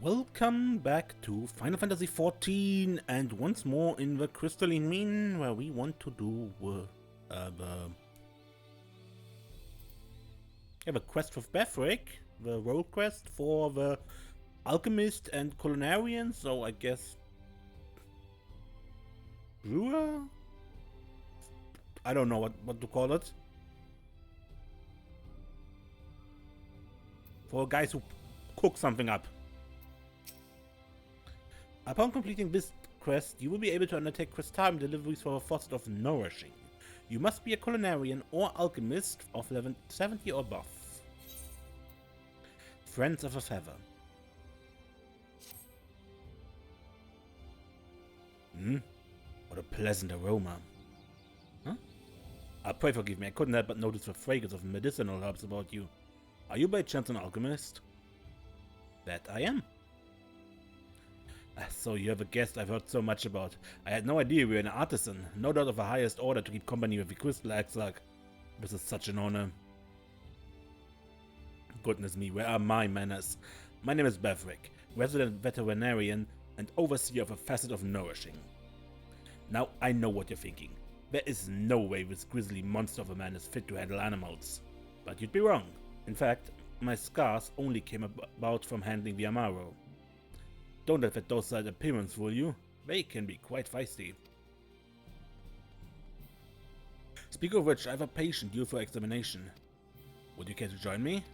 Welcome back to Final Fantasy XIV, and once more in the crystalline mine, where we want to do the quest with Bethrik, the role quest for the alchemist and culinarian. So I guess brewer. I don't know what to call it. For guys who cook something up. Upon completing this quest, you will be able to undertake quest-time deliveries for the Facet of Nourishing. You must be a culinarian or alchemist of level 70 or above. Friends of a Feather. What a pleasant aroma. Huh? Pray forgive me, I couldn't help but notice the fragrance of medicinal herbs about you. Are you by chance an alchemist? That I am. So you have a guest I've heard so much about. I had no idea you were an artisan, no doubt of the highest order to keep company with the crystal axlag. This is such an honor. Goodness me, where are my manners? My name is Bethrik, resident veterinarian and overseer of a Facet of Nourishing. Now I know what you're thinking. There is no way this grisly monster of a man is fit to handle animals. But you'd be wrong. In fact, my scars only came about from handling the Amaro. Don't let that docile appearance fool you. They can be quite feisty. Speaking of which, I have a patient due for examination. Would you care to join me?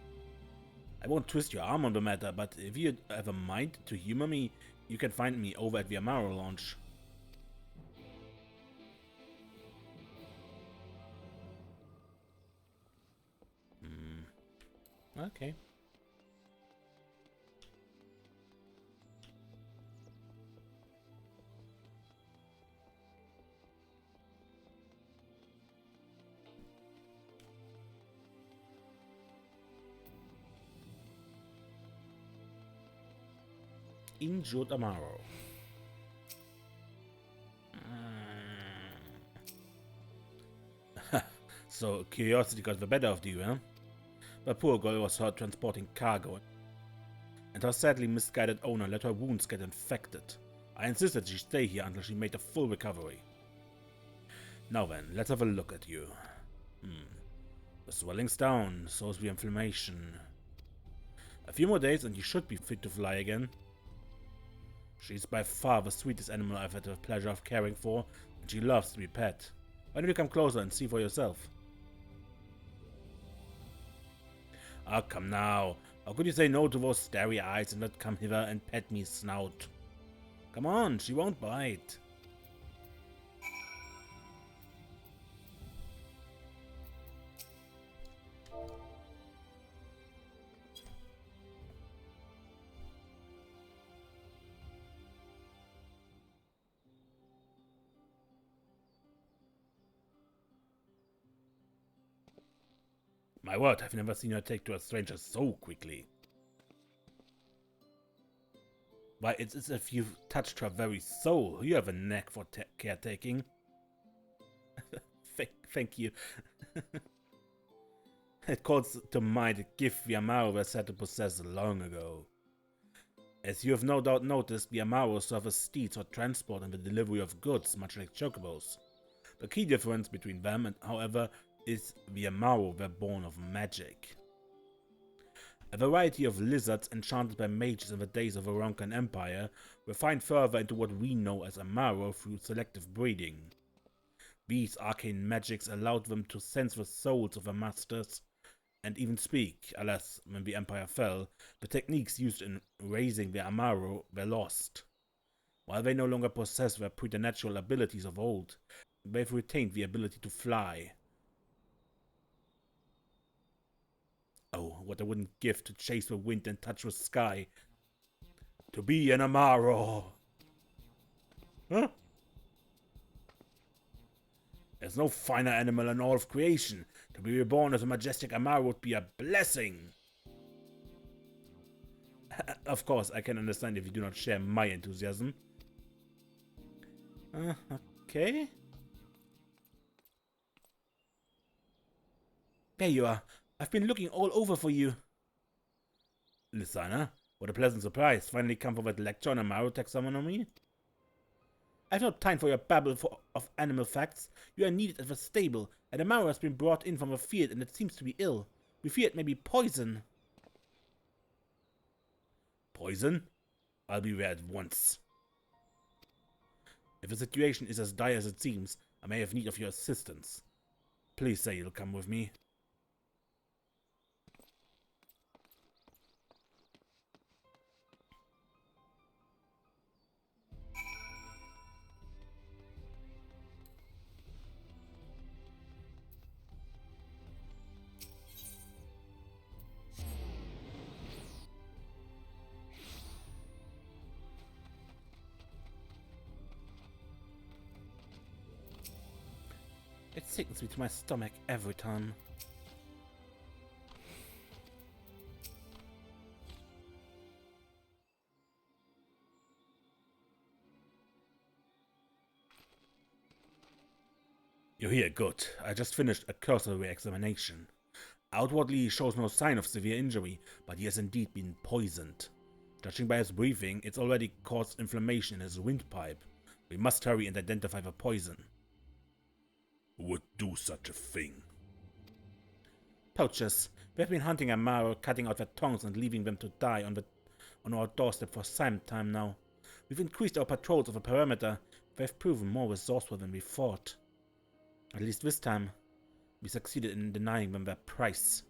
I won't twist your arm on the matter, but if you have a mind to humor me, you can find me over at the Amaro launch. Okay. Injured Amaro. So curiosity got the better of you, huh? The poor girl was heard transporting cargo, and her sadly misguided owner let her wounds get infected. I insisted she stay here until she made a full recovery. Now then, let's have a look at you. The swelling's down, so's the inflammation. A few more days and you should be fit to fly again. She's by far the sweetest animal I've had the pleasure of caring for, and she loves to be pet. Why don't you come closer and see for yourself? Ah, come now. How could you say no to those starry eyes and not come hither and pet me snout? Come on, she won't bite. My word, I've never seen her take to a stranger so quickly. Why, it's as if you've touched her very soul. You have a knack for caretaking. Thank you. It calls to mind a gift the Amaro were said to possess long ago. As you have no doubt noticed, the Amaro serve as steeds for transport and the delivery of goods, much like chocobos. The key difference between them, however, is the Amaro were born of magic. A variety of lizards enchanted by mages in the days of the Ronkan Empire refined further into what we know as Amaro through selective breeding. These arcane magics allowed them to sense the souls of their masters and even speak. Alas, when the Empire fell, the techniques used in raising the Amaro were lost. While they no longer possess their preternatural abilities of old, they've retained the ability to fly. Oh, what I wouldn't give to chase the wind and touch the sky. To be an Amaro! Huh? There's no finer animal in all of creation. To be reborn as a majestic Amaro would be a blessing. Of course, I can understand if you do not share my enthusiasm. Okay. There you are. I've been looking all over for you. Lysana, What a pleasant surprise, finally come for that lecture on Amaro taxonomy? I've no time for your babble of animal facts. You are needed at the stable, and Amaro has been brought in from the field and it seems to be ill. We fear it may be poison. Poison? I'll be there at once. If the situation is as dire as it seems, I may have need of your assistance. Please say you'll come with me. It sickens me to my stomach every time. You're here, good. I just finished a cursory examination. Outwardly, he shows no sign of severe injury, but he has indeed been poisoned. Judging by his breathing, it's already caused inflammation in his windpipe. We must hurry and identify the poison. Who would do such a thing? Poachers. We have been hunting Amaro, cutting out their tongues and leaving them to die on our doorstep for some time now. We've increased our patrols of the perimeter. They've proven more resourceful than we thought. At least this time, we succeeded in denying them their price.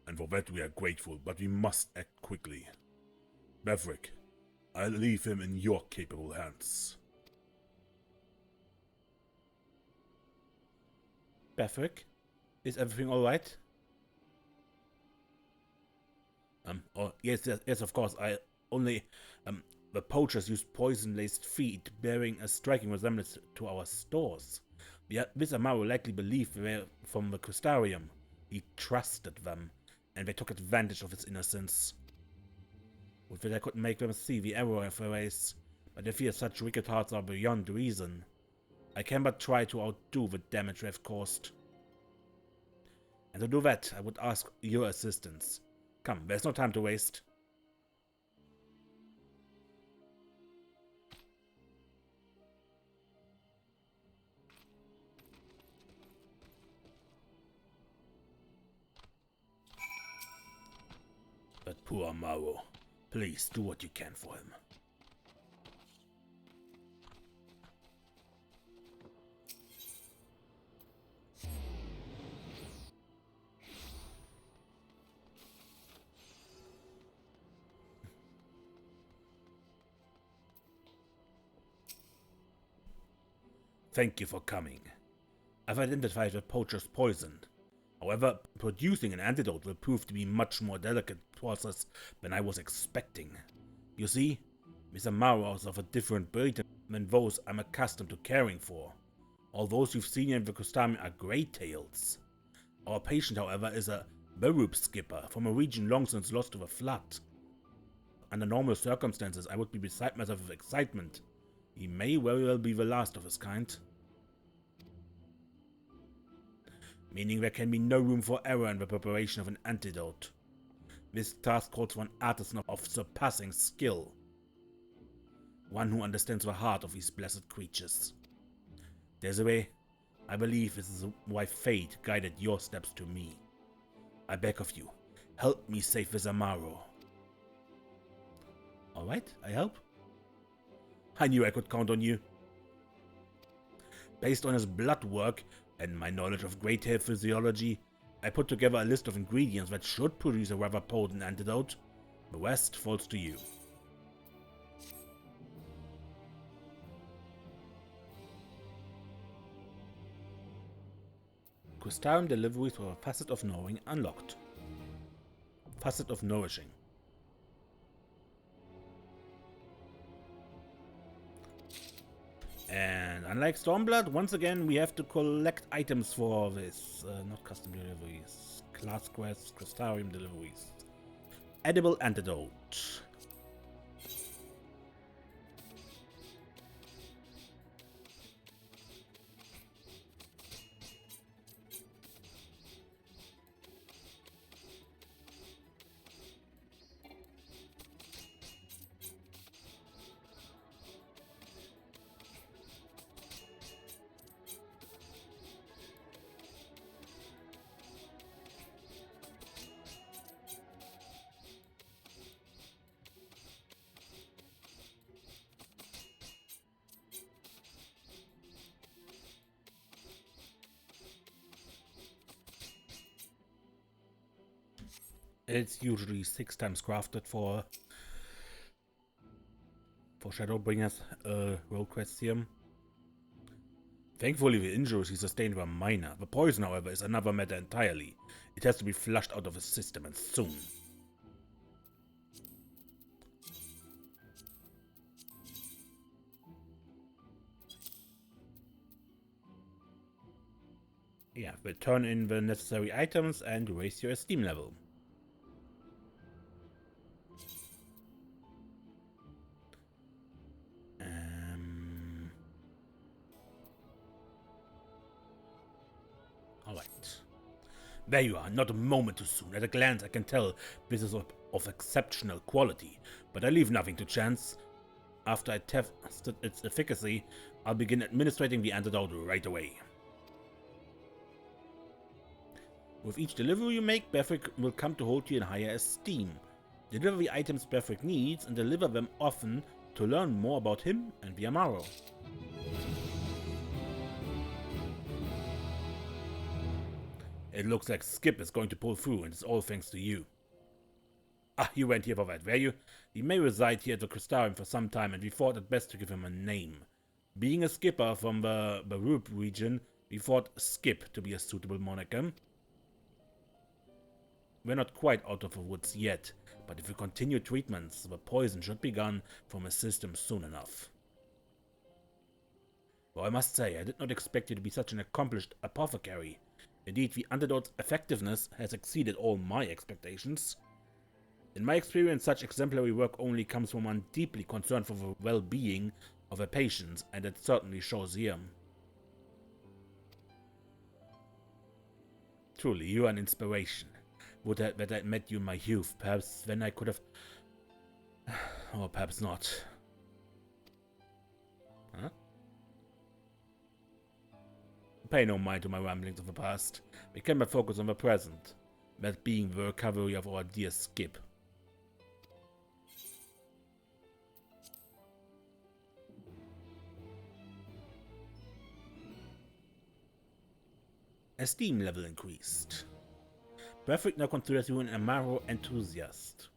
And for that we are grateful, but we must act quickly. Bethrik, I'll leave him in your capable hands. Bethrik, is everything alright? Yes, of course. The poachers used poison-laced feed, bearing a striking resemblance to our stores. This Amaro likely believed they were from the culinarian. He trusted them, and they took advantage of his innocence. Would that I could make them see the error of their race, but I fear such wicked hearts are beyond reason. I can but try to outdo the damage they have caused. And to do that, I would ask your assistance. Come, there's no time to waste. But poor Amaro, please do what you can for him. Thank you for coming. I've identified the poacher's poison. However, producing an antidote will prove to be a much more delicate process than I was expecting. You see, Miss Amaro is of a different breed than those I'm accustomed to caring for. All those you've seen in the custom are grey-tails. Our patient, however, is a Berub skipper from a region long since lost to the flood. Under normal circumstances, I would be beside myself with excitement. He may very well be the last of his kind. Meaning there can be no room for error in the preparation of an antidote. This task calls for an artisan of surpassing skill. One who understands the heart of these blessed creatures. Desiree, I believe this is why fate guided your steps to me. I beg of you, help me save this Amaro. Alright, I help. I knew I could count on you. Based on his blood work and my knowledge of grey-tail physiology, I put together a list of ingredients that should produce a rather potent antidote. The rest falls to you. Custom deliveries for Facet of Nourishing unlocked. Facet of Nourishing. And unlike Stormblood, once again we have to collect items for this. Not custom deliveries. Class quests, Crystarium deliveries. Edible antidote. It's usually 6 times crafted for Shadowbringers role quests here. Thankfully, the injuries he sustained were minor. The poison, however, is another matter entirely. It has to be flushed out of his system, and soon. Yeah, we'll turn in the necessary items and raise your esteem level. Alright. There you are, not a moment too soon. At a glance I can tell this is of exceptional quality, but I leave nothing to chance. After I tested its efficacy, I'll begin administrating the antidote right away. With each delivery you make, Bethrik will come to hold you in higher esteem. Deliver the items Bethrik needs and deliver them often to learn more about him and the Amaro. It looks like Skip is going to pull through, and it's all thanks to you. Ah, you went here for that, were you? He may reside here at the Crystarium for some time, and we thought it best to give him a name. Being a skipper from the Bethrik region, we thought Skip to be a suitable moniker. We're not quite out of the woods yet, but if we continue treatments, the poison should be gone from his system soon enough. Well, I must say, I did not expect you to be such an accomplished apothecary. Indeed, the antidote's effectiveness has exceeded all my expectations. In my experience, such exemplary work only comes from one deeply concerned for the well-being of a patient, and it certainly shows here. Truly, you are an inspiration. Would that I met you in my youth, perhaps then I could have... or perhaps not. Huh? Pay no mind to my ramblings of the past. We can but focus on the present, that being the recovery of our dear Skip. Esteem level increased. Bethrik now considers you an Amaro enthusiast.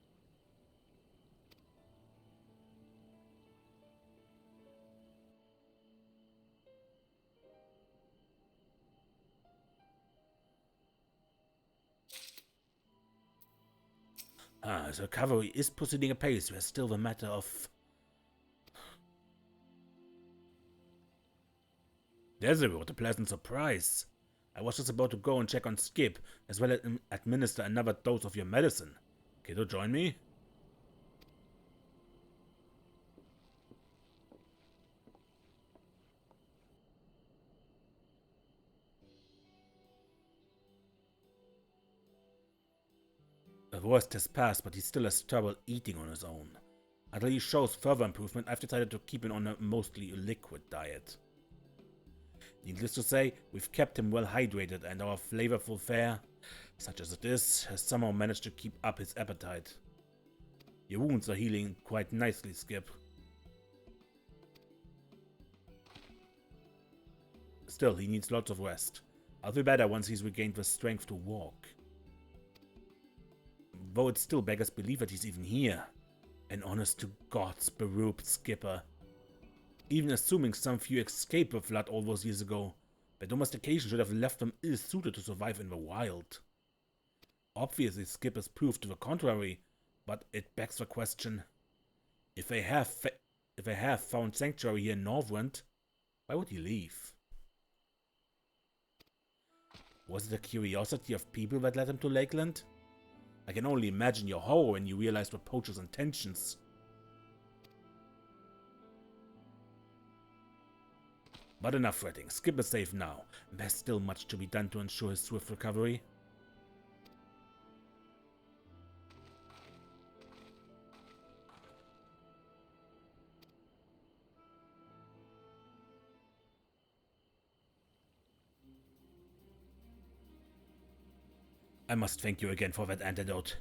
The recovery is proceeding apace. There's still the matter of... What a pleasant surprise. I was just about to go and check on Skip, as well as administer another dose of your medicine. Care to join me? The worst has passed, but he still has trouble eating on his own. Until he shows further improvement, I've decided to keep him on a mostly liquid diet. Needless to say, we've kept him well hydrated, and our flavorful fare, such as it is, has somehow managed to keep up his appetite. Your wounds are healing quite nicely, Skip. Still, he needs lots of rest. I'll be better once he's regained the strength to walk. Though it still beggars belief that he's even here. An honest-to-God's berubed skipper. Even assuming some few escaped the flood all those years ago, their domestication should have left them ill-suited to survive in the wild. Obviously, Skip has proved to the contrary, but it begs the question: if they have found sanctuary here in Northrend, why would he leave? Was it the curiosity of people that led him to Lakeland? I can only imagine your horror when you realized the poacher's intentions. But enough fretting. Skip is safe now. There's still much to be done to ensure his swift recovery. I must thank you again for that antidote.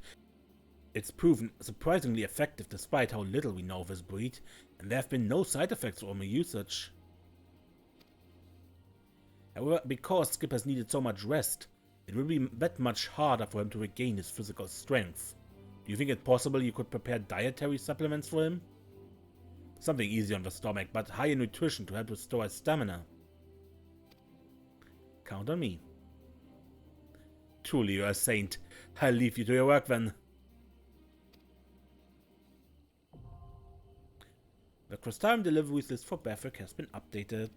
It's proven surprisingly effective despite how little we know of this breed, and there have been no side effects from the usage. However, because Skip has needed so much rest, It will be that much harder for him to regain his physical strength. Do you think it possible you could prepare dietary supplements for him? Something easy on the stomach, but high in nutrition to help restore his stamina. Count on me. Truly, you are a saint. I'll leave you to your work then. The crystarium deliveries list for Bethrik has been updated.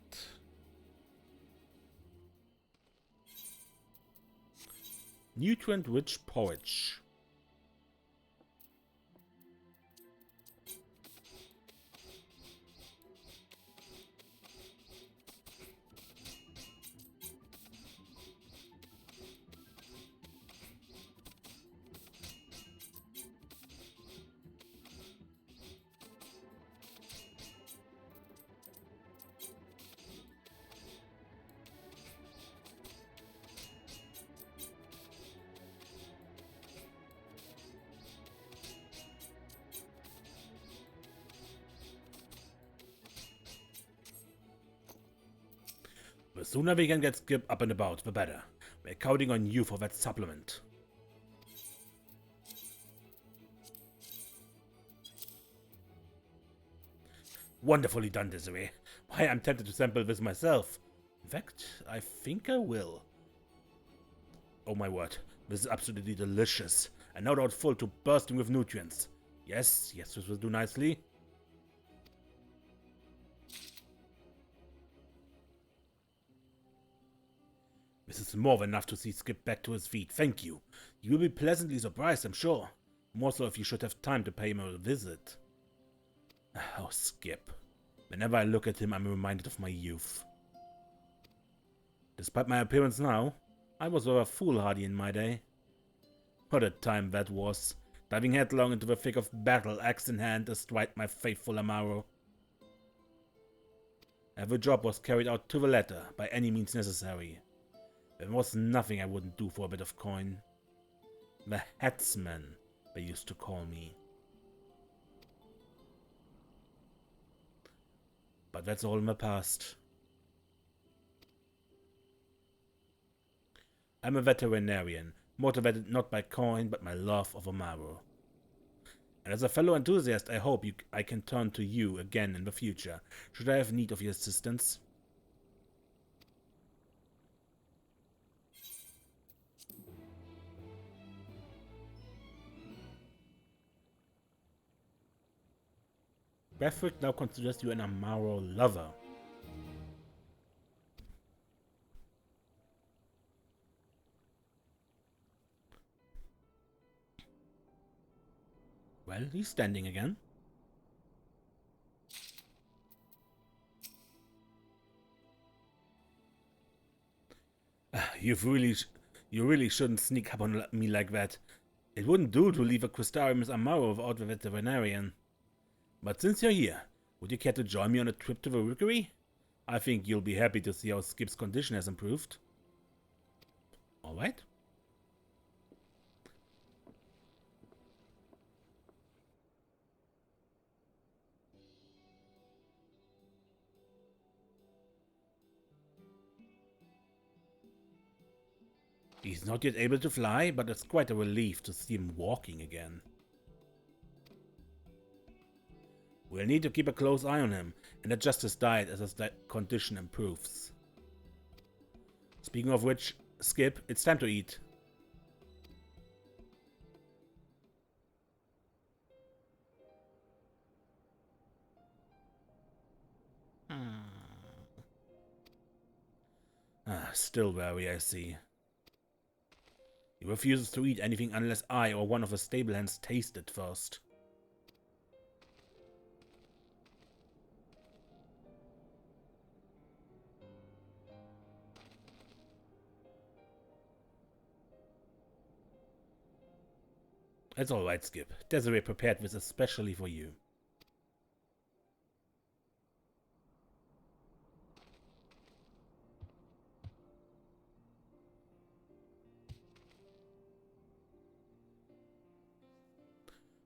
Nutrient-rich porridge. The sooner we can get Skip up and about, the better. We're counting on you for that supplement. Wonderfully done, Desiree. Why, I'm tempted to sample this myself. In fact, I think I will. Oh my word, this is absolutely delicious. And no doubt full to bursting with nutrients. Yes, this will do nicely. This is more than enough to see Skip back to his feet, thank you. You will be pleasantly surprised, I'm sure. More so if you should have time to pay him a visit. Oh, Skip. Whenever I look at him, I'm reminded of my youth. Despite my appearance now, I was rather foolhardy in my day. What a time that was, diving headlong into the thick of battle, axe in hand, astride my faithful Amaro. Every job was carried out to the letter, by any means necessary. There was nothing I wouldn't do for a bit of coin. The headsman, they used to call me. But that's all in the past. I'm a veterinarian, motivated not by coin, but my love of Amaro. And as a fellow enthusiast, I hope I can turn to you again in the future, should I have need of your assistance. Bethrik now considers you an Amaro lover. Well, he's standing again. You really shouldn't sneak up on me like that. It wouldn't do to leave a crystarium as Amaro without the veterenarian. But since you're here, would you care to join me on a trip to the rookery? I think you'll be happy to see how Skip's condition has improved. Alright. He's not yet able to fly, but it's quite a relief to see him walking again. We'll need to keep a close eye on him and adjust his diet as his condition improves. Speaking of which, Skip, it's time to eat. Still wary, I see. He refuses to eat anything unless I or one of the stable hands taste it first. It's alright, Skip. Desiree prepared this especially for you.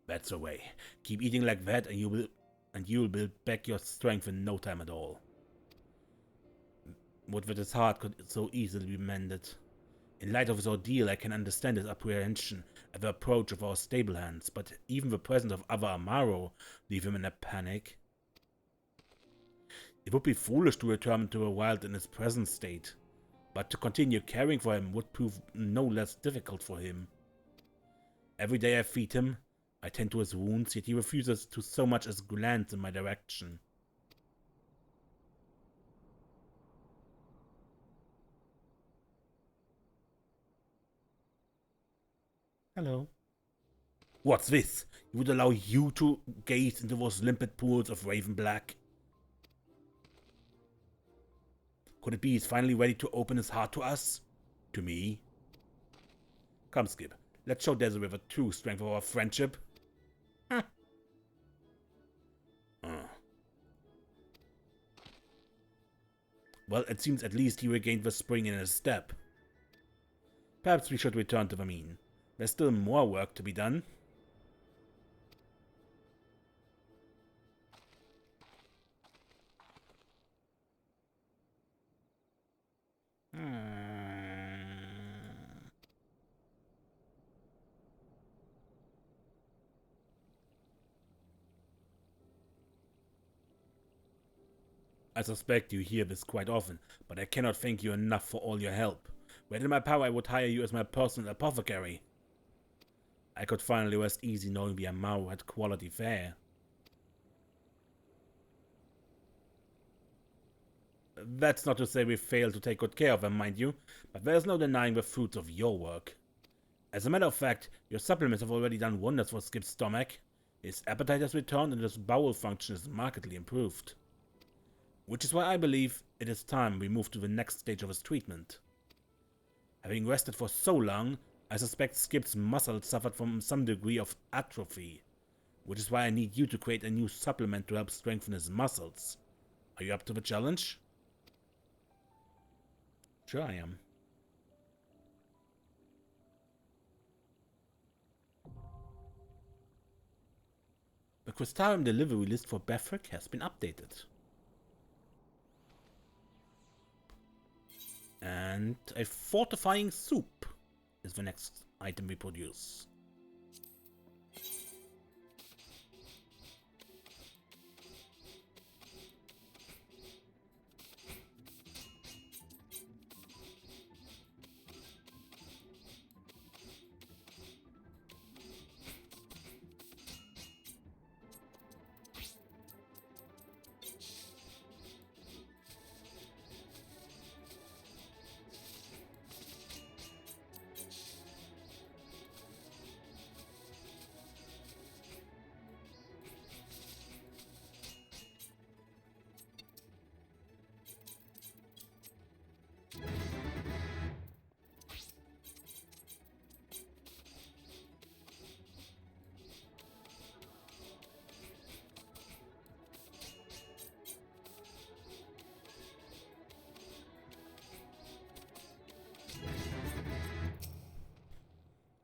That's the way. Keep eating like that and you'll build back your strength in no time at all. Wood with his heart could so easily be mended. In light of his ordeal, I can understand his apprehension at the approach of our stable hands, but even the presence of other Amaro leave him in a panic. It would be foolish to return him to the wild in his present state, but to continue caring for him would prove no less difficult for him. Every day I feed him, I tend to his wounds, yet he refuses to so much as glance in my direction. Hello. What's this? He would allow you to gaze into those limpid pools of raven black? Could it be he's finally ready to open his heart to us? To me? Come, Skip. Let's show Desiree the true strength of our friendship. Huh. Well, it seems at least he regained the spring in his step. Perhaps we should return to the mean. There's still more work to be done. I suspect you hear this quite often, but I cannot thank you enough for all your help. Were it in my power, I would hire you as my personal apothecary. I could finally rest easy knowing the Amaro had quality fare. That's not to say we failed to take good care of them, mind you, but there's no denying the fruits of your work. As a matter of fact, your supplements have already done wonders for Skip's stomach. His appetite has returned and his bowel function is markedly improved. Which is why I believe it is time we move to the next stage of his treatment. Having rested for so long, I suspect Skip's muscles suffered from some degree of atrophy, which is why I need you to create a new supplement to help strengthen his muscles. Are you up to the challenge? Sure I am. The crystarium delivery list for Bethrik has been updated. And a fortifying soup is the next item we produce.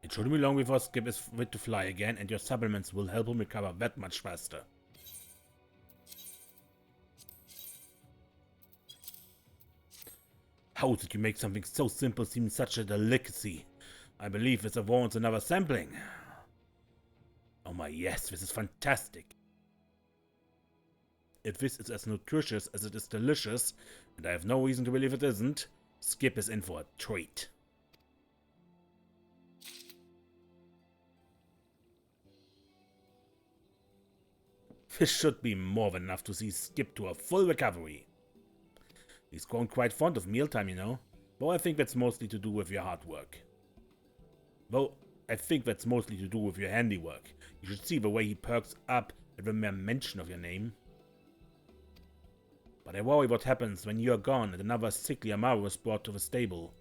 It shouldn't be long before Skip is fit to fly again, and your supplements will help him recover that much faster. How did you make something so simple seem such a delicacy? I believe this warrants another sampling. Oh my yes, this is fantastic. If this is as nutritious as it is delicious, and I have no reason to believe it isn't, Skip is in for a treat. This should be more than enough to see Skip to a full recovery. He's grown quite fond of mealtime, you know, though I think that's mostly to do with your hard work. You should see the way he perks up at the mere mention of your name. But I worry what happens when you're gone and another sickly Amaro is brought to the stable.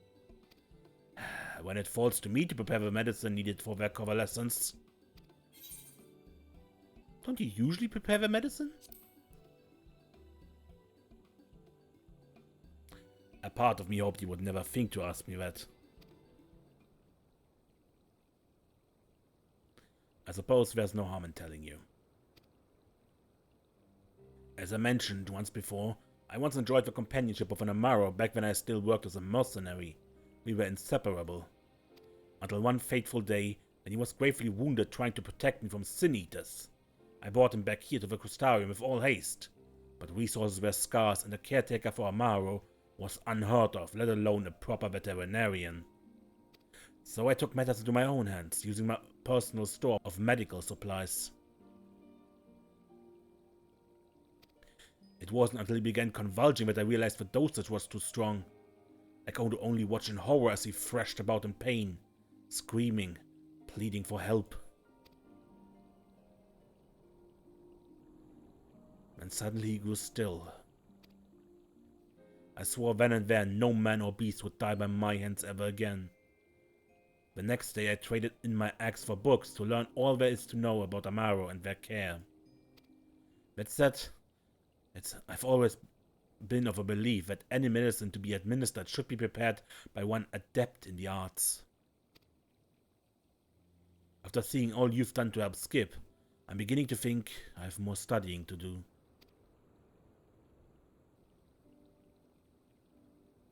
When it falls to me to prepare the medicine needed for their convalescence. Don't you usually prepare the medicine? A part of me hoped you would never think to ask me that. I suppose there's no harm in telling you. As I mentioned once before, I once enjoyed the companionship of an Amaro back when I still worked as a mercenary. We were inseparable. Until one fateful day, when he was gravely wounded trying to protect me from sin-eaters. I brought him back here to the crustarium with all haste, but resources were scarce and a caretaker for Amaro was unheard of, let alone a proper veterinarian. So I took matters into my own hands, using my personal store of medical supplies. It wasn't until he began convulsing that I realized the dosage was too strong. I could only watch in horror as he thrashed about in pain, screaming, pleading for help. And suddenly he grew still. I swore then and there no man or beast would die by my hands ever again. The next day I traded in my axe for books to learn all there is to know about Amaro and their care. That said, I've always been of a belief that any medicine to be administered should be prepared by one adept in the arts. After seeing all you've done to help Skip, I'm beginning to think I have more studying to do.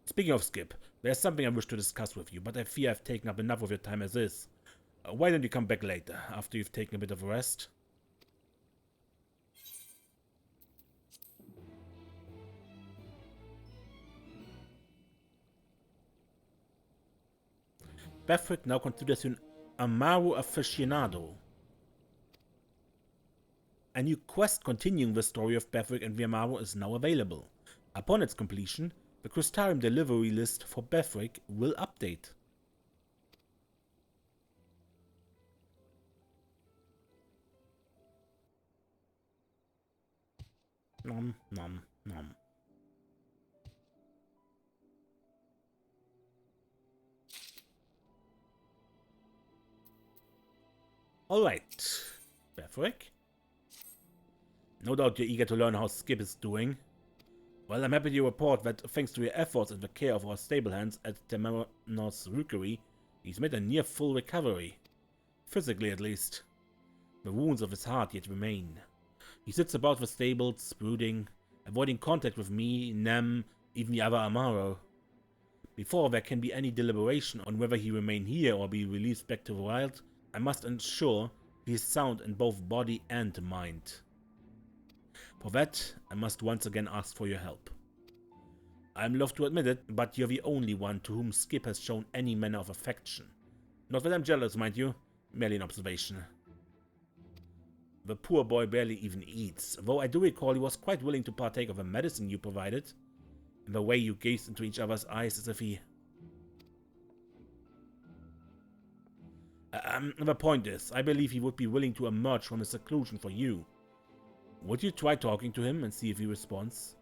Speaking of Skip, there's something I wish to discuss with you, but I fear I've taken up enough of your time as is. Why don't you come back later, after you've taken a bit of a rest? Bethrik now considers you an Amaro aficionado. A new quest continuing the story of Bethrik and the Amaro is now available. Upon its completion, the crustarium delivery list for Bethrik will update. Nom nom nom. Alright, Bethrik. No doubt you're eager to learn how Skip is doing. Well, I'm happy to report that thanks to your efforts and the care of our stable hands at Temenos Rookery, he's made a near full recovery. Physically at least. The wounds of his heart yet remain. He sits about the stables, brooding, avoiding contact with me, Nem, even the other Amaro. Before there can be any deliberation on whether he remain here or be released back to the wild, I must ensure he is sound in both body and mind. For that, I must once again ask for your help. I'm loath to admit it, but you're the only one to whom Skip has shown any manner of affection. Not that I'm jealous, mind you, merely an observation. The poor boy barely even eats, though I do recall he was quite willing to partake of the medicine you provided, and the way you gazed into each other's eyes as if he... The point is, I believe he would be willing to emerge from his seclusion for you. Would you try talking to him and see if he responds?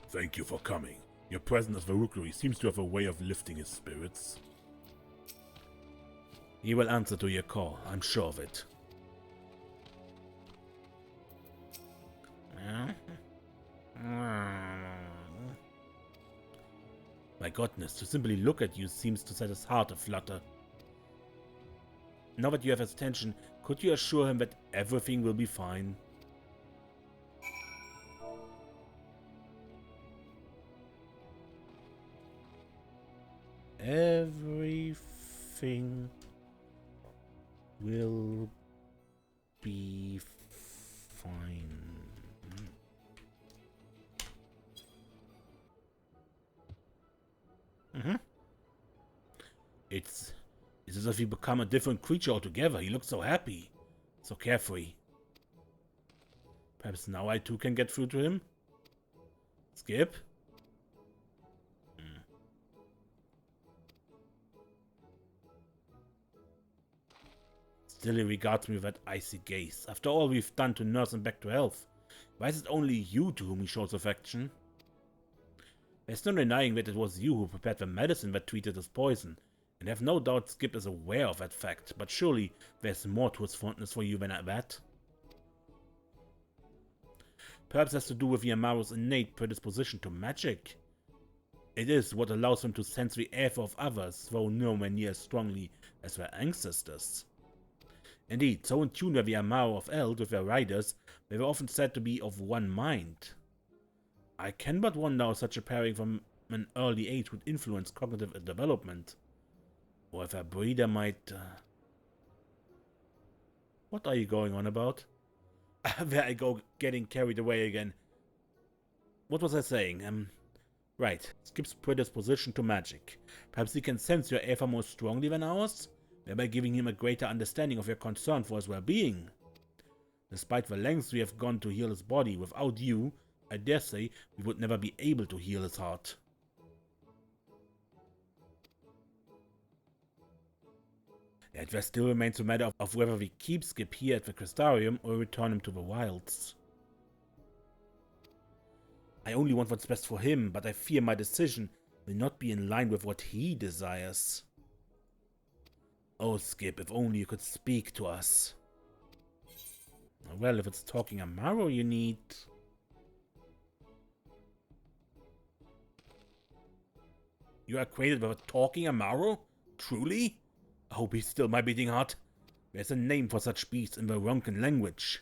Thank you for coming. Your presence at the Rookery seems to have a way of lifting his spirits. He will answer to your call, I'm sure of it. My goodness, to simply look at you seems to set his heart aflutter. Now that you have his attention, could you assure him that everything will be fine? Everything will be fine. It's as if he become a different creature altogether. He looks so happy, so carefree. Perhaps now I too can get through to him? Skip? Still he regards me with that icy gaze. After all we've done to nurse him back to health, why is it only you to whom he shows affection? There's no denying that it was you who prepared the medicine that treated his poison, and I have no doubt Skip is aware of that fact, but surely there's more to his fondness for you than that. Perhaps has to do with the Amaro's innate predisposition to magic. It is what allows them to sense the aether of others, though nowhere near as strongly as their ancestors. Indeed, so in tune were the Amaro of Eld with their riders, they were often said to be of one mind. I can but wonder how such a pairing from an early age would influence cognitive development. Or if a breeder might... What are you going on about? There I go, getting carried away again. What was I saying? Right, Skip's predisposition to magic. Perhaps he can sense your aether more strongly than ours, thereby giving him a greater understanding of your concern for his well-being. Despite the lengths we have gone to heal his body, without you, I dare say, we would never be able to heal his heart. Yet there still remains the matter of whether we keep Skip here at the Crystarium or return him to the wilds. I only want what's best for him, but I fear my decision will not be in line with what he desires. Oh, Skip, if only you could speak to us. Well, if it's talking Amaro you need... You are acquainted with a talking Amaro? Truly? I hope he's still my beating heart. There's a name for such beasts in the Ronkan language.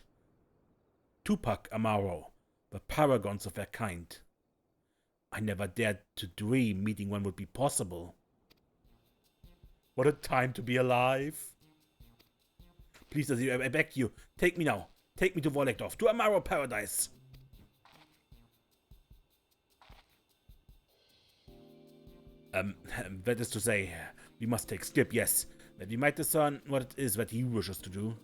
Tupac Amaro, the paragons of their kind. I never dared to dream meeting one would be possible. What a time to be alive! Please, Azir, I beg you, take me now. Take me to Volekdorf, to Amaro Paradise. That is to say, we must take Skip, yes, that we might discern what it is that he wishes to do.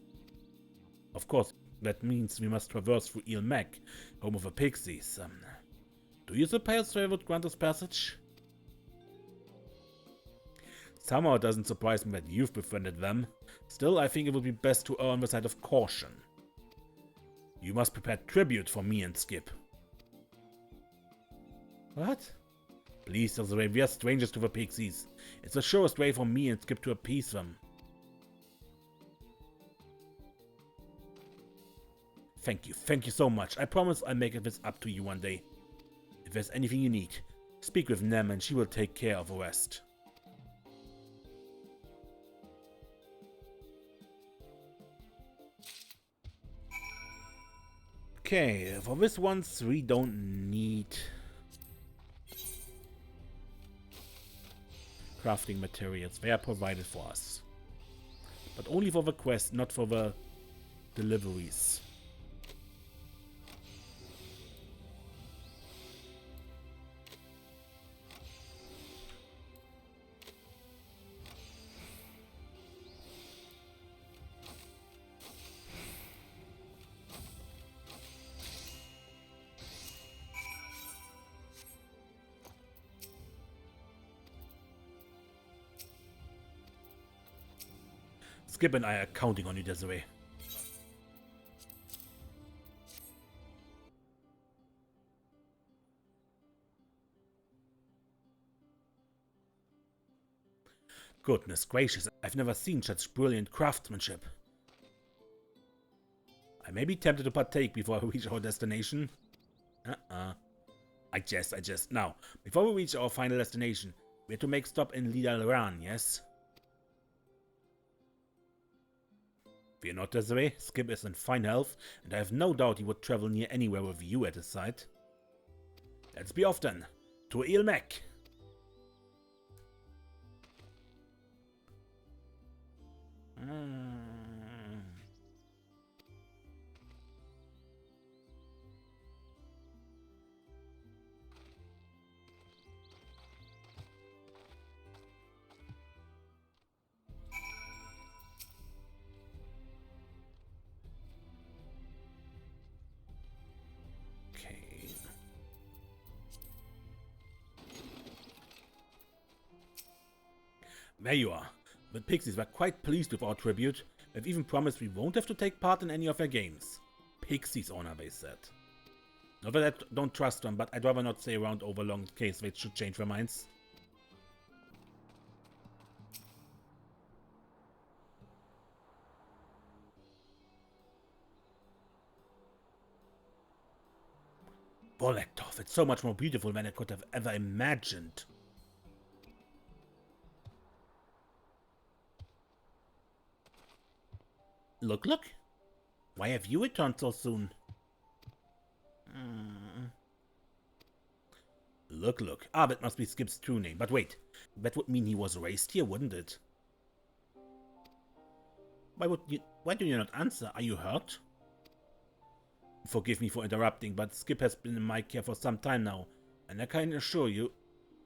Of course, that means we must traverse through Ilmek, home of the pixies. Do you suppose they would grant us passage? Somehow it doesn't surprise me that you've befriended them. Still, I think it would be best to err on the side of caution. You must prepare tribute for me and Skip. What? Please, Elzray, we are strangers to the pixies. It's the surest way for me and Skip to appease them. Thank you so much. I promise I'll make this up to you one day. If there's anything you need, speak with Nem and she will take care of the rest. Okay, for this once we don't need crafting materials. They are provided for us. But only for the quest, not for the deliveries. Skip and I are counting on you, Desiree. Goodness gracious, I've never seen such brilliant craftsmanship. I may be tempted to partake before I reach our destination. I jest. Now, before we reach our final destination, we have to make stop in Lidalran, yes? Fear not, Desiree. Skip is in fine health, and I have no doubt he would travel near anywhere with you at his side. Let's be off then. To Ilmek. There you are. The pixies were quite pleased with our tribute. They've even promised we won't have to take part in any of their games. Pixies honor, they said. Not that I don't trust them, but I'd rather not stay around over long in case they should change their minds. Volektov, it's so much more beautiful than I could have ever imagined. Look, look. Why have you returned so soon? Look, look. Ah, that must be Skip's true name. But wait, that would mean he was raised here, wouldn't it? Why do you not answer? Are you hurt? Forgive me for interrupting, but Skip has been in my care for some time now, and I can assure you,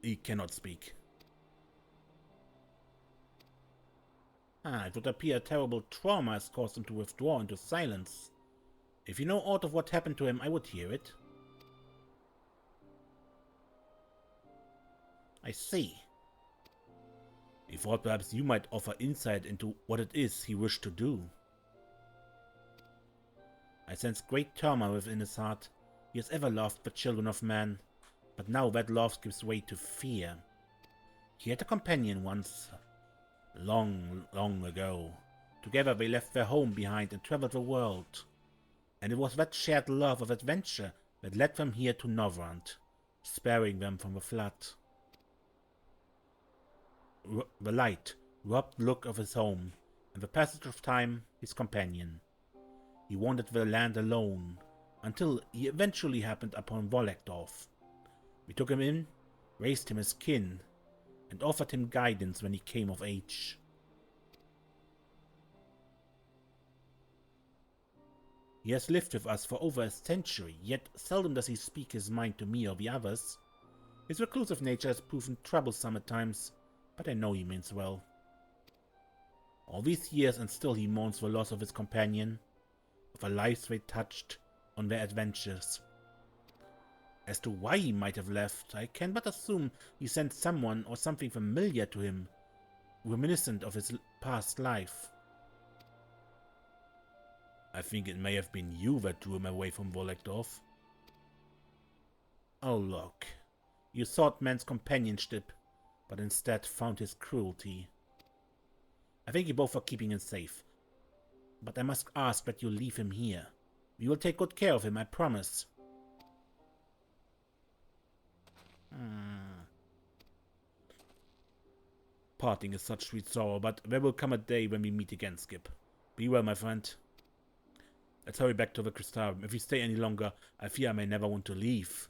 he cannot speak. It would appear a terrible trauma has caused him to withdraw into silence. If you know aught of what happened to him, I would hear it. I see. He thought perhaps you might offer insight into what it is he wished to do. I sense great turmoil within his heart. He has ever loved the children of man, but now that love gives way to fear. He had a companion once, long, long ago. Together they left their home behind and traveled the world. And it was that shared love of adventure that led them here to Novrand, sparing them from the flood. The light robbed look of his home, and the passage of time his companion. He wandered the land alone, until he eventually happened upon Volektov. We took him in, raised him as kin, and offered him guidance when he came of age. He has lived with us for over a century, yet seldom does he speak his mind to me or the others. His reclusive nature has proven troublesome at times, but I know he means well. All these years and still he mourns the loss of his companion, of the lives they touched on their adventures. As to why he might have left, I can but assume he sensed someone or something familiar to him, reminiscent of his past life. I think it may have been you that drew him away from Volektov. Oh look, you sought man's companionship, but instead found his cruelty. I thank you both for keeping him safe, but I must ask that you leave him here. We will take good care of him, I promise. Parting is such sweet sorrow, but there will come a day when we meet again, Skip. Be well, my friend. Let's hurry back to the crystarium. If we stay any longer, I fear I may never want to leave.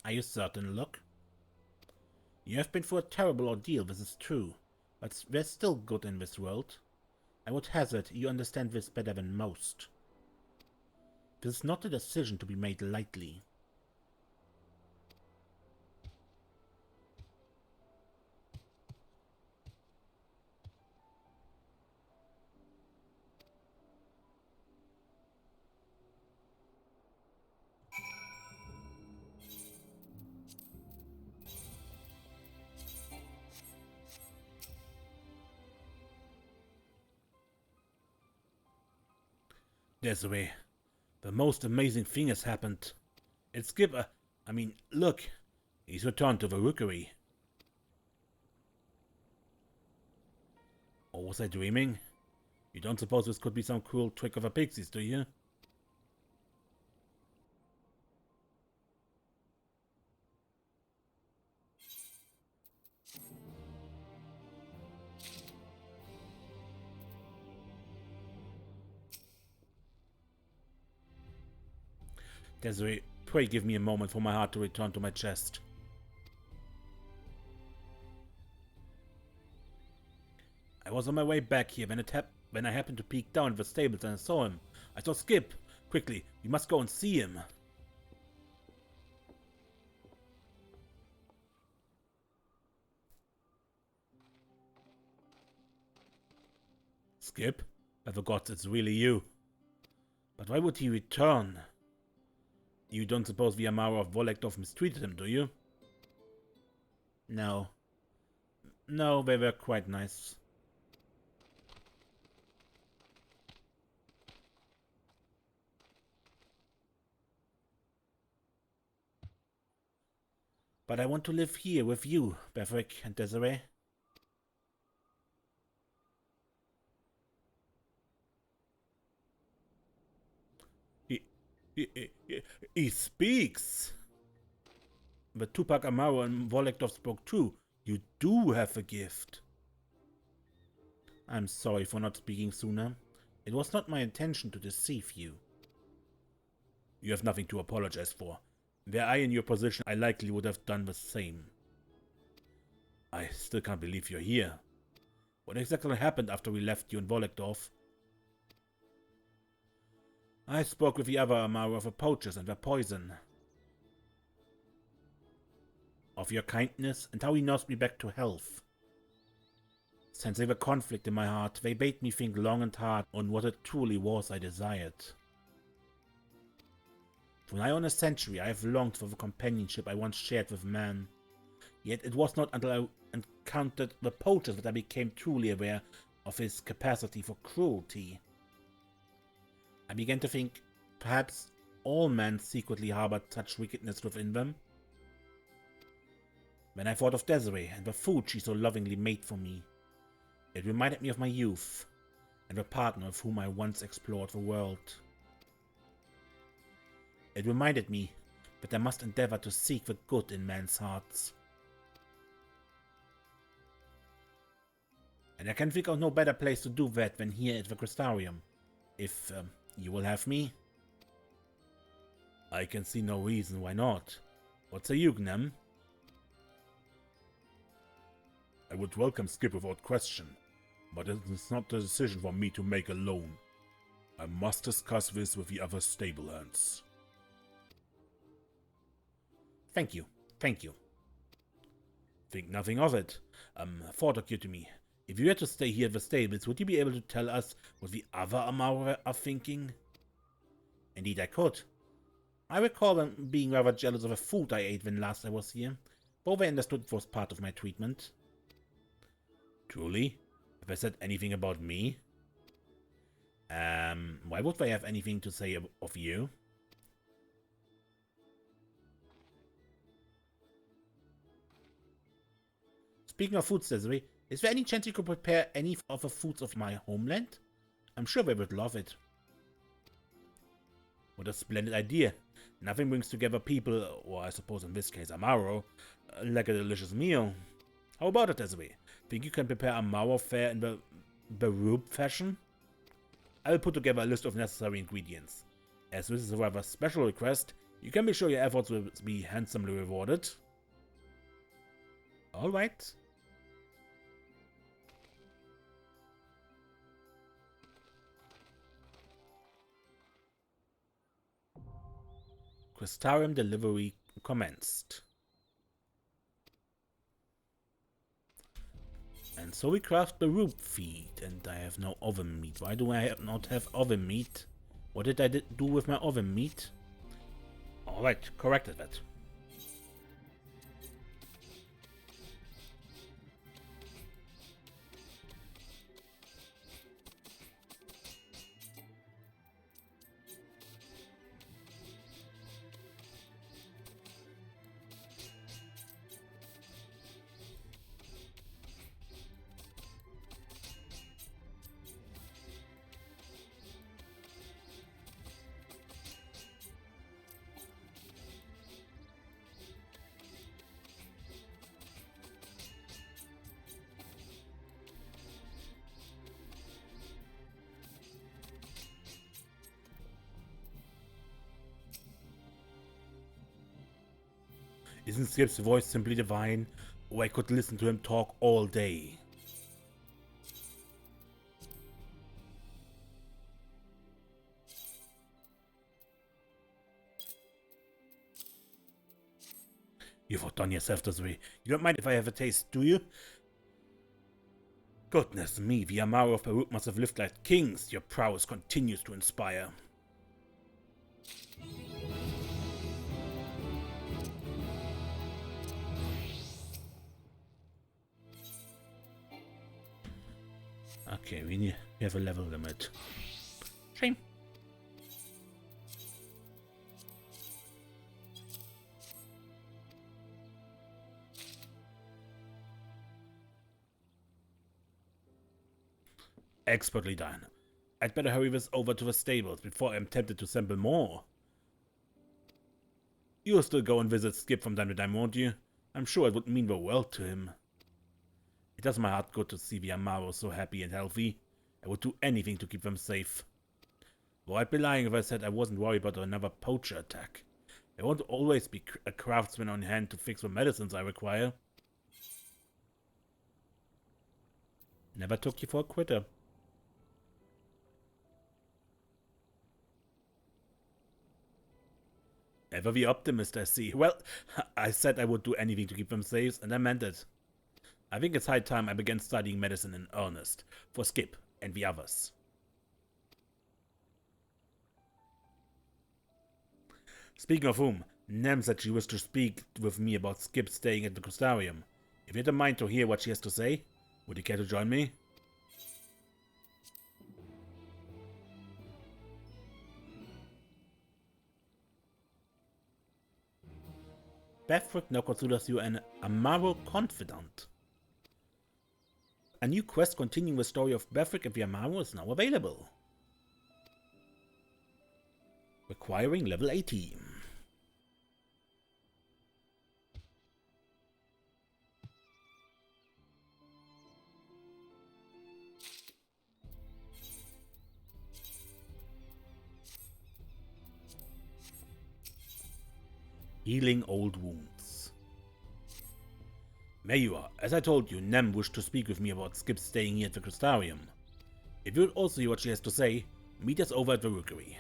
Are you certain, Luke? You have been through a terrible ordeal, this is true, but there's still good in this world. I would hazard you understand this better than most. This is not a decision to be made lightly. Desiree, the most amazing thing has happened. It's Skip, look, he's returned to the rookery. Or was I dreaming? You don't suppose this could be some cruel trick of a pixie's, do you? Desiree, pray give me a moment for my heart to return to my chest. I was on my way back here when I happened to peek down at the stables and I saw him. I saw Skip. Quickly, we must go and see him. Skip? I forgot it's really you. But why would he return? You don't suppose the Amaro of Volektov mistreated him, do you? No. No, they were quite nice. But I want to live here with you, Bethrik and Desiree. He speaks! The Tupac, Amaro, and Volekdov spoke too. You do have a gift. I'm sorry for not speaking sooner. It was not my intention to deceive you. You have nothing to apologize for. Were I in your position, I likely would have done the same. I still can't believe you're here. What exactly happened after we left you in Volekdorf? I spoke with the other Amaro of the poachers and their poison. Of your kindness and how he nursed me back to health. Sensing the conflict in my heart, they bade me think long and hard on what it truly was I desired. For nigh on a century I have longed for the companionship I once shared with man. Yet it was not until I encountered the poachers that I became truly aware of his capacity for cruelty. I began to think perhaps all men secretly harbored such wickedness within them. When I thought of Desiree and the food she so lovingly made for me, it reminded me of my youth and the partner with whom I once explored the world. It reminded me that I must endeavor to seek the good in men's hearts. And I can think of no better place to do that than here at the Crystarium, if you will have me. I can see no reason why not. What say you, Gnem? I would welcome Skip without question, but it is not a decision for me to make alone. I must discuss this with the other stable hands. Thank you, thank you. Think nothing of it. Thought occurred to me. If you had to stay here at the stables, would you be able to tell us what the other Amaro are thinking? Indeed I could. I recall them being rather jealous of the food I ate when last I was here, though they understood it was part of my treatment. Truly? Have they said anything about me? Why would they have anything to say of you? Speaking of foods, Desiree, is there any chance you could prepare any of the foods of my homeland? I'm sure they would love it. What a splendid idea. Nothing brings together people, or I suppose in this case Amaro, like a delicious meal. How about it, Desiree? Think you can prepare Amaro fare in the Barub fashion? I will put together a list of necessary ingredients. As this is a rather special request, you can be sure your efforts will be handsomely rewarded. Alright. Crystarium delivery commenced. And so we craft the root feed, and I have no oven meat. Why do I not have oven meat? What did I do with my oven meat? Alright, corrected that. Isn't Skip's voice simply divine? Oh, I could listen to him talk all day. You've outdone yourself this way. You don't mind if I have a taste, do you? Goodness me, the Amaro of Peru must have lived like kings. Your prowess continues to inspire. Okay, we have a level limit. Shame. Expertly done. I'd better hurry this over to the stables before I am tempted to sample more. You'll still go and visit Skip from time to time, won't you? I'm sure it would mean the world to him. It does my heart good to see the Amaro so happy and healthy. I would do anything to keep them safe. Though I'd be lying if I said I wasn't worried about another poacher attack. There won't always be a craftsman on hand to fix the medicines I require. Never took you for a quitter. Ever the optimist, I see. Well, I said I would do anything to keep them safe, and I meant it. I think it's high time I began studying medicine in earnest, for Skip and the others. Speaking of whom, Nem said she wished to speak with me about Skip staying at the culinarian. If you had a mind to hear what she has to say, would you care to join me? Bethrik now considers you an Amaro confidant. A new quest continuing the story of Bethrik and the Amaro is now available. Requiring level 18. Healing old wounds. There you are. As I told you, Nem wished to speak with me about Skip staying here at the culinarian. If you would also hear what she has to say, meet us over at the rookery.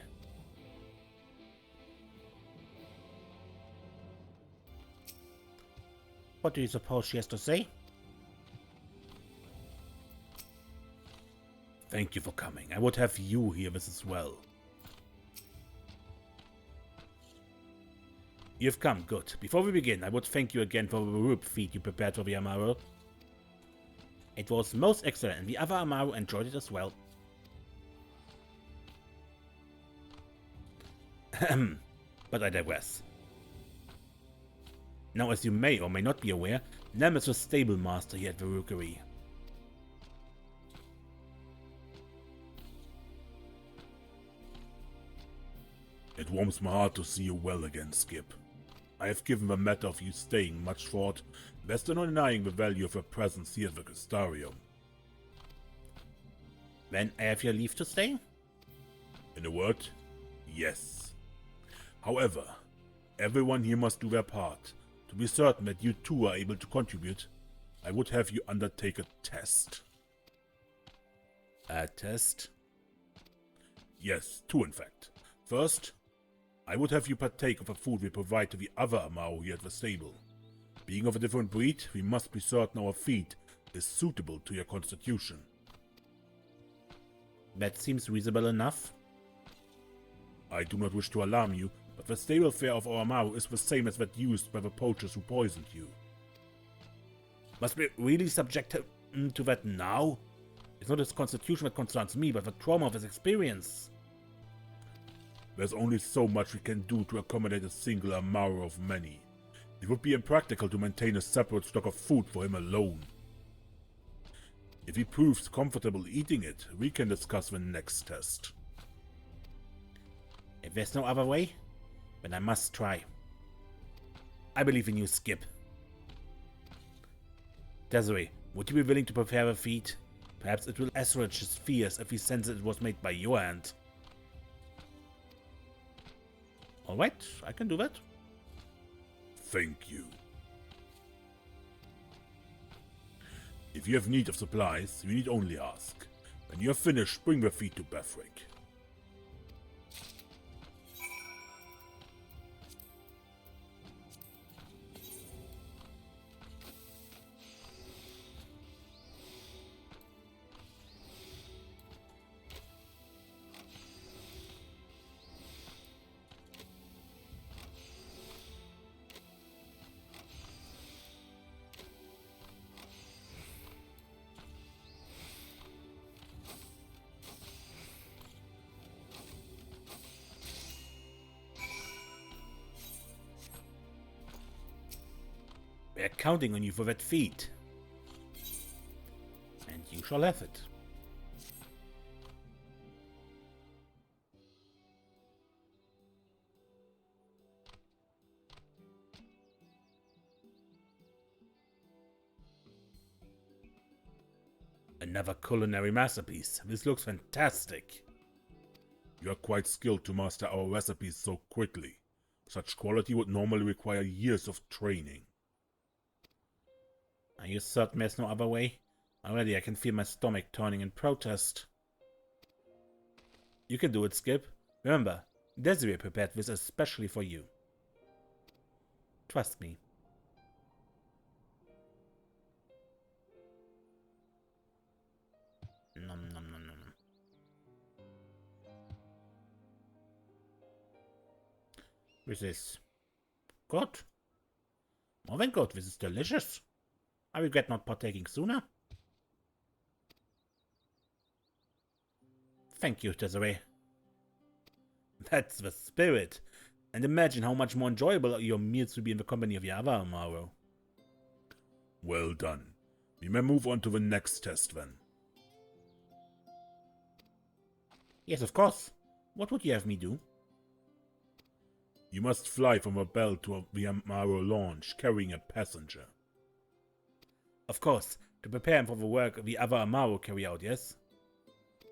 What do you suppose she has to say? Thank you for coming. I would have you hear this as well. You've come, good. Before we begin, I would thank you again for the rube feed you prepared for the Amaro. It was most excellent, and the other Amaro enjoyed it as well. But I digress. Now, as you may or may not be aware, Nem is the stable master here at the rookery. It warms my heart to see you well again, Skip. I have given the matter of you staying much thought, lest in denying the value of your presence here at the culinarian. Then I have your leave to stay? In a word, yes. However, everyone here must do their part. To be certain that you too are able to contribute, I would have you undertake a test. A test? Yes, two in fact. First, I would have you partake of the food we provide to the other Amaro here at the stable. Being of a different breed, we must be certain our feed is suitable to your constitution. That seems reasonable enough. I do not wish to alarm you, but the stable fare of our Amaro is the same as that used by the poachers who poisoned you. Must we really subject him to that now? It's not his constitution that concerns me, but the trauma of his experience. There's only so much we can do to accommodate a single Amaro of many. It would be impractical to maintain a separate stock of food for him alone. If he proves comfortable eating it, we can discuss the next test. If there's no other way, then I must try. I believe in you, Skip. Desiree, would you be willing to prepare a feed? Perhaps it will assuage his fears if he senses it was made by your hand. Alright, I can do that. Thank you. If you have need of supplies, you need only ask. When you are finished, bring the feed to Bethrik. We're counting on you for that feat. And you shall have it. Another culinary masterpiece. This looks fantastic. You are quite skilled to master our recipes so quickly. Such quality would normally require years of training. Are you certain there's no other way? Already I can feel my stomach turning in protest. You can do it, Skip. Remember, Desiree prepared this especially for you. Trust me. Nom nom nom nom. This is good. More than good, this is delicious. I regret not partaking sooner. Thank you, Desiree. That's the spirit. And imagine how much more enjoyable your meals will be in the company of your other Amaro. Well done. We may move on to the next test then. Yes, of course. What would you have me do? You must fly from a bell to the Amaro launch, carrying a passenger. Of course, to prepare him for the work the other Amaro carry out, yes?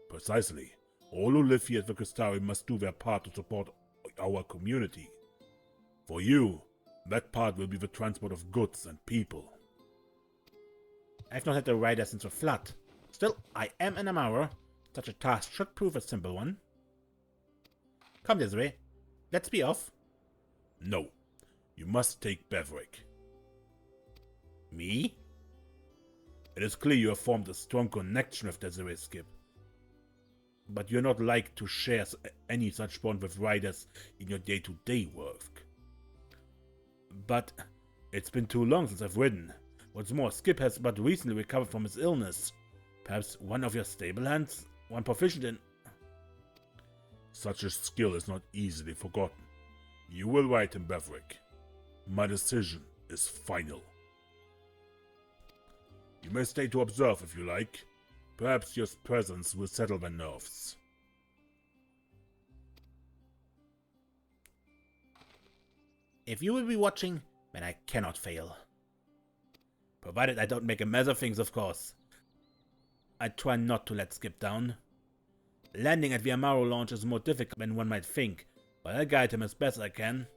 Precisely. All who live here at the Crystarium must do their part to support our community. For you, that part will be the transport of goods and people. I've not had a rider since the flood. Still, I am an Amaro. Such a task should prove a simple one. Come, Desiree. Let's be off. No. You must take Bethrik. Me? It is clear you have formed a strong connection with Desiree, Skip. But you're not like to share any such bond with riders in your day-to-day work. But it's been too long since I've ridden. What's more, Skip has but recently recovered from his illness. Perhaps one of your stable hands? One proficient in... Such a skill is not easily forgotten. You will ride him, Bethrik. My decision is final. You may stay to observe if you like. Perhaps your presence will settle their nerves. If you will be watching, then I cannot fail. Provided I don't make a mess of things, of course. I try not to let Skip down. Landing at the Amaro launch is more difficult than one might think, but I'll guide him as best I can.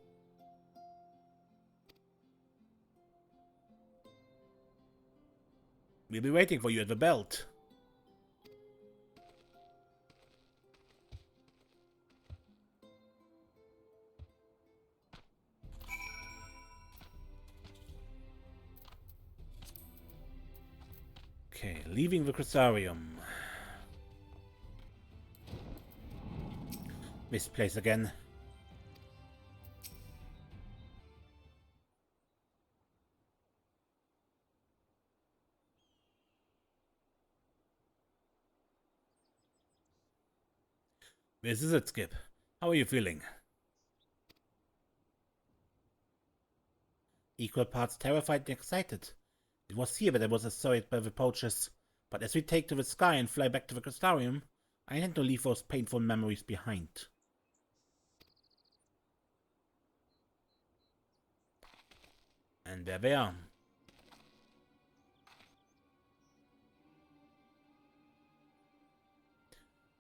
We'll be waiting for you at the belt. Okay, leaving the Crystarium. This place again. This is it, Skip. How are you feeling? Equal parts terrified and excited. It was here that I was assailed by the poachers, but as we take to the sky and fly back to the Crystarium, I intend to leave those painful memories behind. And there they are.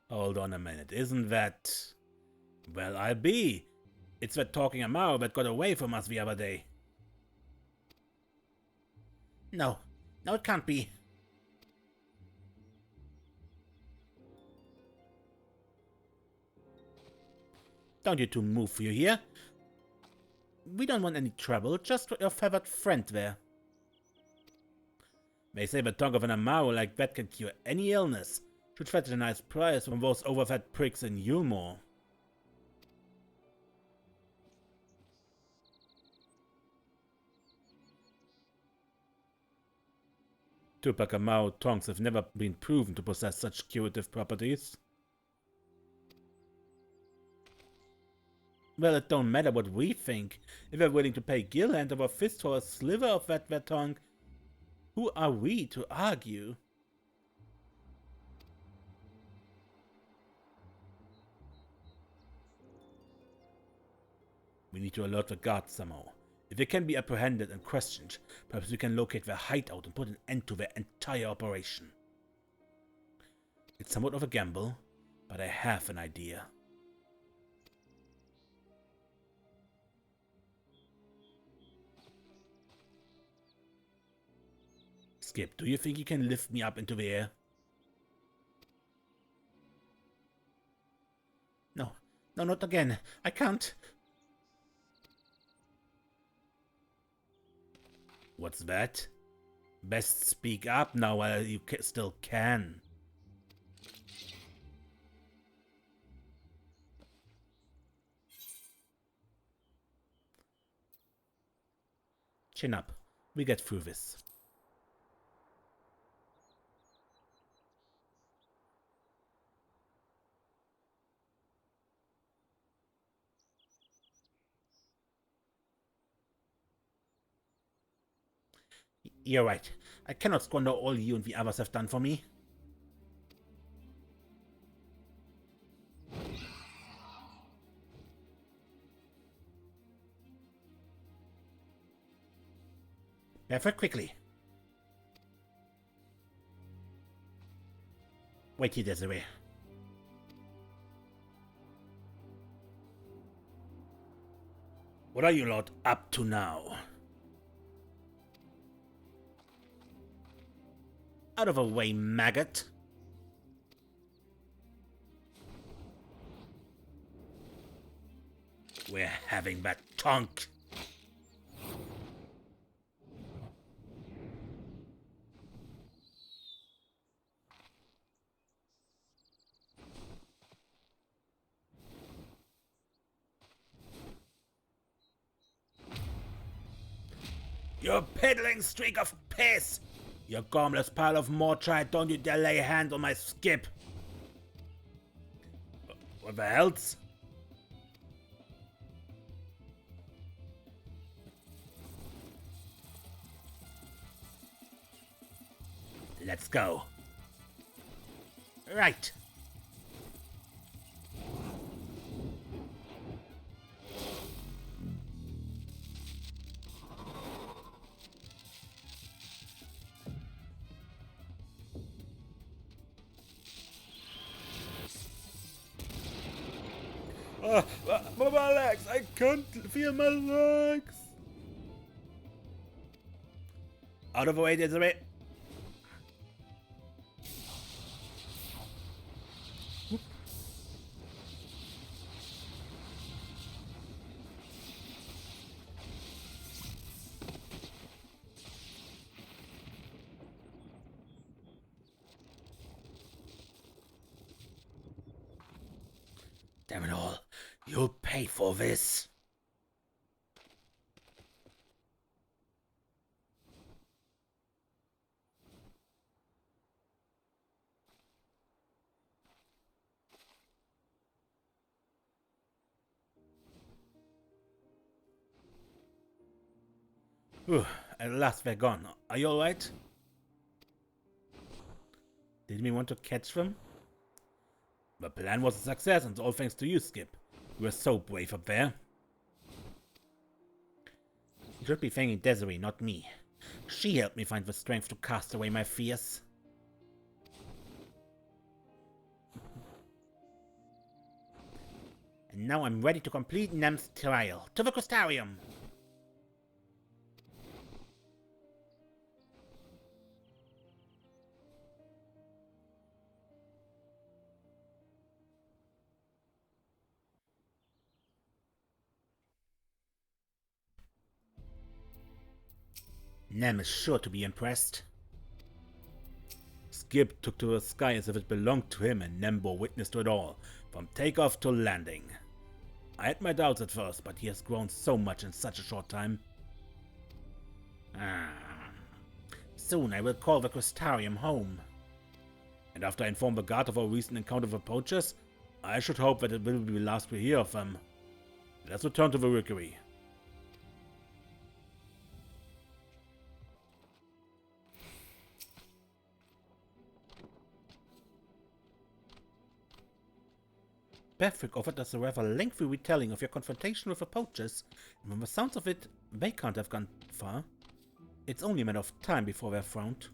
Hold on a minute, isn't that... Well, I'll be. It's that talking Amaro that got away from us the other day. No, it can't be. Don't you two move, you hear? We don't want any trouble, just your feathered friend there. They say the tongue of an Amaro like that can cure any illness. Should fetch a nice price from those overfed pricks in Yulmore. Tupac Amaro tongues have never been proven to possess such curative properties. Well, it don't matter what we think. If we're willing to pay Gil hand over fist for a sliver of that tongue, who are we to argue? We need to alert the guards somehow. If they can be apprehended and questioned, perhaps we can locate their hideout and put an end to their entire operation. It's somewhat of a gamble, but I have an idea. Skip, do you think you can lift me up into the air? No, no, not again. I can't. What's that? Best speak up now while you still can. Chin up. We get through this. You're right. I cannot squander all you and the others have done for me. Bethrik, quickly. Wait here, Desiree. What are you lot up to now? Out of the way, maggot. We're having that tonk. You piddling streak of piss! You gormless pile of mortrite, don't you dare lay a hand on my skip! What the else? Let's go. Right. My legs! I can't feel my legs! Out of the way, Desiree! Damn it all. You'll pay for this. At last they're gone. Are you alright? Didn't we want to catch them? The plan was a success, and all thanks to you, Skip. You were so brave up there. You should be thanking Desiree, not me. She helped me find the strength to cast away my fears. And now I'm ready to complete Nem's trial. To the Crystarium! Nem is sure to be impressed. Skip took to the sky as if it belonged to him, and Nem bore witness to it all, from takeoff to landing. I had my doubts at first, but he has grown so much in such a short time. Soon I will call the Crystarium home. And after I inform the guard of our recent encounter with poachers, I should hope that it will be the last we hear of them. Let's return to the rookery. Bethrik offered us a rather lengthy retelling of your confrontation with the poachers, and from the sounds of it, they can't have gone far. It's only a matter of time before they're found.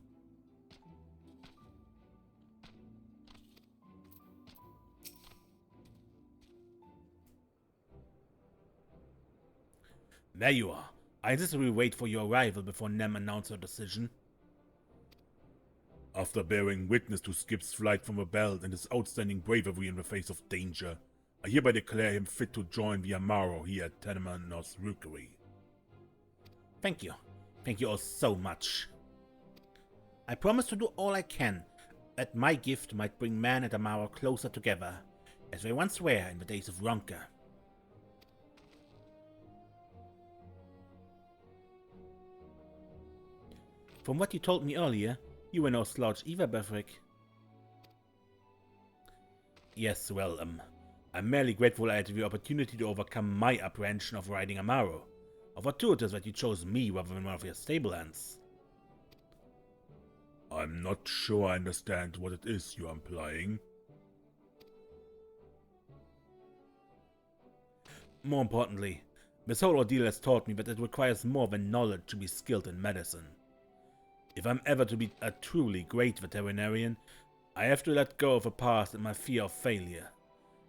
There you are. I insist we wait for your arrival before Nem announced her decision. After bearing witness to Skip's flight from a belt and his outstanding bravery in the face of danger, I hereby declare him fit to join the Amaro here at Teneman's Rookery. Thank you. Thank you all so much. I promise to do all I can, that my gift might bring man and Amaro closer together, as they once were in the days of Ronka. From what you told me earlier, you were no slouch either, Bethrik. Yes, well, I'm merely grateful I had the opportunity to overcome my apprehension of riding Amaro. Fortuitous that you chose me rather than one of your stable hands. I'm not sure I understand what it is you're implying. More importantly, this whole ordeal has taught me that it requires more than knowledge to be skilled in medicine. If I'm ever to be a truly great veterinarian, I have to let go of the past and my fear of failure.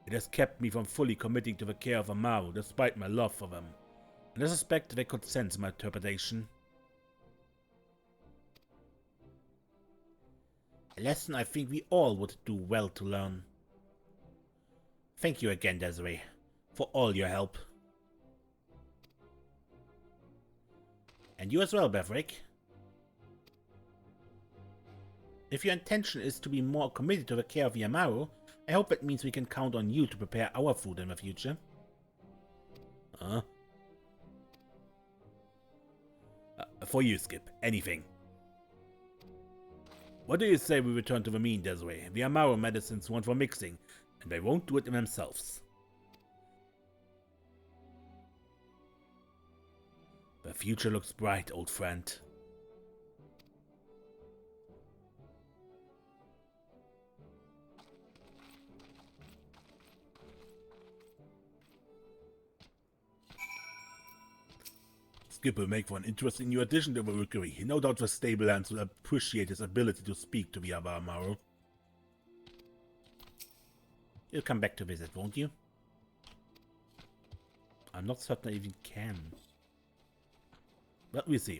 It has kept me from fully committing to the care of Amaro despite my love for them, and I suspect they could sense my trepidation. A lesson I think we all would do well to learn. Thank you again, Desiree, for all your help. And you as well, Bethrik. If your intention is to be more committed to the care of the Amaro, I hope that means we can count on you to prepare our food in the future. For you, Skip. Anything. What do you say we return to the mean, Desiree? The Amaro medicines want for mixing, and they won't do it themselves. The future looks bright, old friend. Skip will make for an interesting new addition to the Rookery. No doubt the stable hands will appreciate his ability to speak to the other Amaro. You'll come back to visit, won't you? I'm not certain I even can. But we'll see.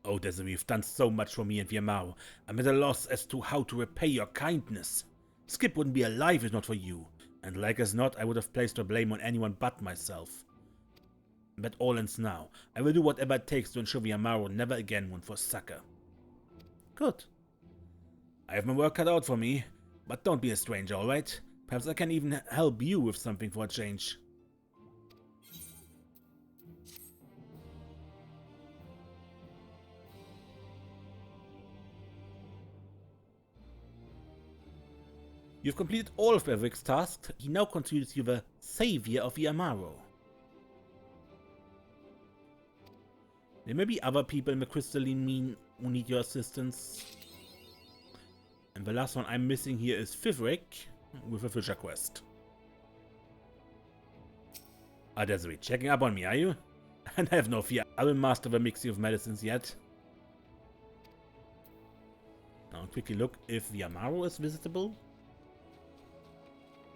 Oh, Desiree, you've done so much for me and the Amaro. I'm at a loss as to how to repay your kindness. Skip wouldn't be alive if not for you, and like as not, I would have placed the blame on anyone but myself. But all ends now. I will do whatever it takes to ensure the Amaro never again won't for succor. Good. I have my work cut out for me, but don't be a stranger, alright? Perhaps I can even help you with something for a change. You've completed all of Bethrik's tasks. He now considers you the savior of the Amaro. There may be other people in the crystalline mean who need your assistance. And the last one I'm missing here is Bethrik with a Fisher quest. Ah, Desiree, checking up on me, are you? And have no fear, I will master the mixing of medicines yet. Now quickly look if the Amaro is visitable.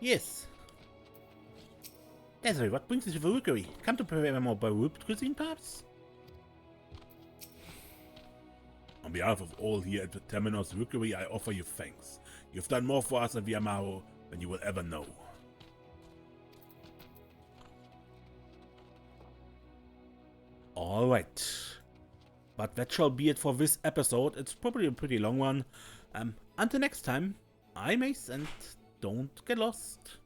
Yes. Desiree, what brings you to the Rookery? Come to prepare more Baruch cuisine, perhaps? On behalf of all here at the Temenos Rookery, I offer you thanks. You've done more for us at the Amaro than you will ever know. Alright. But that shall be it for this episode. It's probably a pretty long one. Until next time, I'm Ace, and don't get lost.